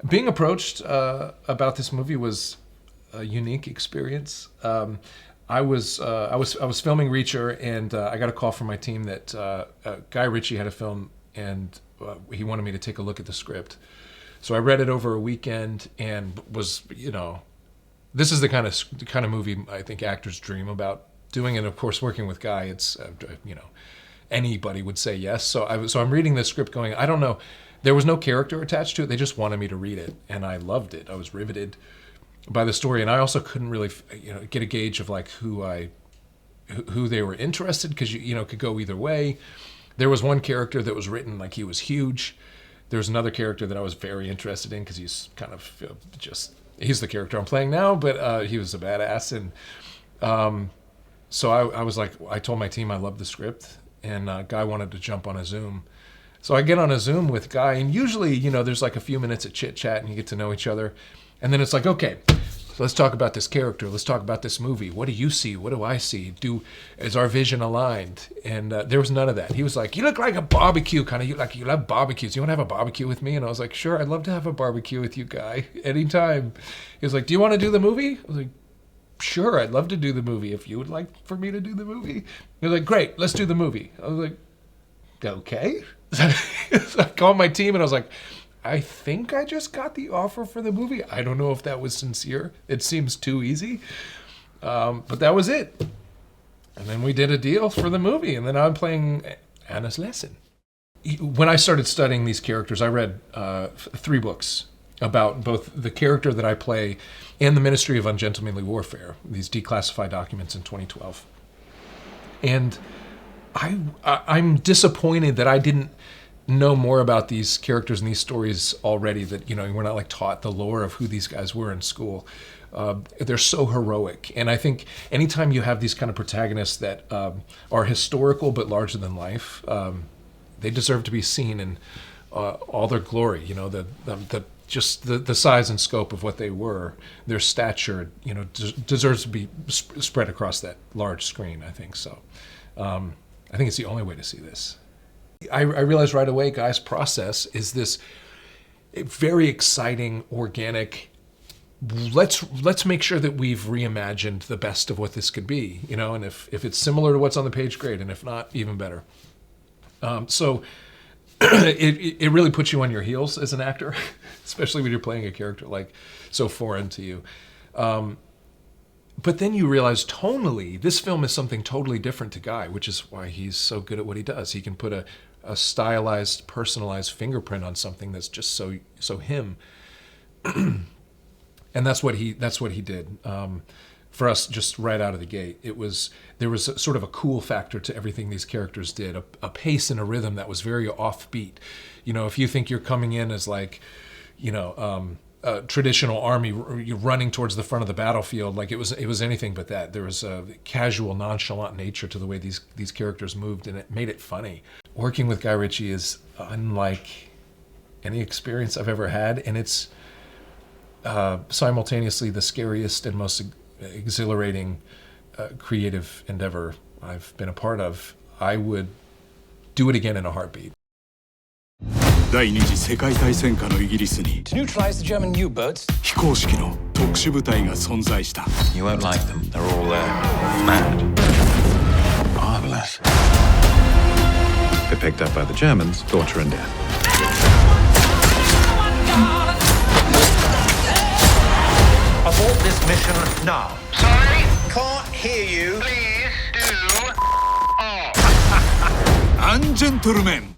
Being approached about this movie was a unique experience. I was filming Reacher, and I got a call from my team that Guy Ritchie had a film, and he wanted me to take a look at the script. So I read it over a weekend, and was, this is the kind of movie I think actors dream about doing, and of course working with Guy, it's anybody would say yes. So I'm reading the script, going, I don't know. There was no character attached to it. They just wanted me to read it, and I loved it. I was riveted by the story, and I also couldn't really, get a gauge of like who they were interested, because it could go either way. There was one character that was written like he was huge. There was another character that I was very interested in because he's kind of he's the character I'm playing now, but he was a badass, and so I was like, I told my team I loved the script, and Guy wanted to jump on a Zoom. So I get on a Zoom with Guy, and usually, there's like a few minutes of chit chat and you get to know each other. And then it's like, okay, so let's talk about this character. Let's talk about this movie. What do you see? What do I see? Is our vision aligned? And there was none of that. He was like, you look like a barbecue kind of, you love barbecues. You want to have a barbecue with me? And I was like, sure, I'd love to have a barbecue with you, Guy, anytime. He was like, do you want to do the movie? I was like, sure, I'd love to do the movie if you would like for me to do the movie. He was like, great, let's do the movie. I was like, okay. So I called my team and I was like, I think I just got the offer for the movie. I don't know if that was sincere. It seems too easy. But that was it. And then we did a deal for the movie, and then I'm playing Anna's Lesson. When I started studying these characters, I read 3 books about both the character that I play and the Ministry of Ungentlemanly Warfare, these declassified documents in 2012. And I'm disappointed that I didn't know more about these characters and these stories already, that, we're not like taught the lore of who these guys were in school. They're so heroic. And I think anytime you have these kind of protagonists that are historical but larger than life, they deserve to be seen in all their glory, the size and scope of what they were, their stature, deserves to be spread across that large screen, I think so. I think it's the only way to see this. I realized right away Guy's process is this very exciting, organic, let's make sure that we've reimagined the best of what this could be, and if it's similar to what's on the page, great, and if not, even better. So it really puts you on your heels as an actor, especially when you're playing a character like so foreign to you. But then you realize tonally, this film is something totally different to Guy, which is why he's so good at what he does. He can put a stylized, personalized fingerprint on something that's just so him. And that's what he did. For us, just right out of the gate, there was sort of a cool factor to everything these characters did, a pace and a rhythm that was very offbeat. If you think you're coming in as like, traditional army, you're running towards the front of the battlefield, like it was anything but that. There was a casual, nonchalant nature to the way these characters moved, and it made it funny. Working with Guy Ritchie is unlike any experience I've ever had, and it's simultaneously the scariest and most exhilarating creative endeavor I've been a part of. I would do it again in a heartbeat. 第二次世界大戦下のイギリスに To neutralize the German U-boats. 非公式の特殊部隊が存在した。 You won't like them. They're all mad. Marvelous. They're picked up by the Germans, torture and death. Abort this mission now. Sorry? Can't hear you. Please do. アンジェントルメン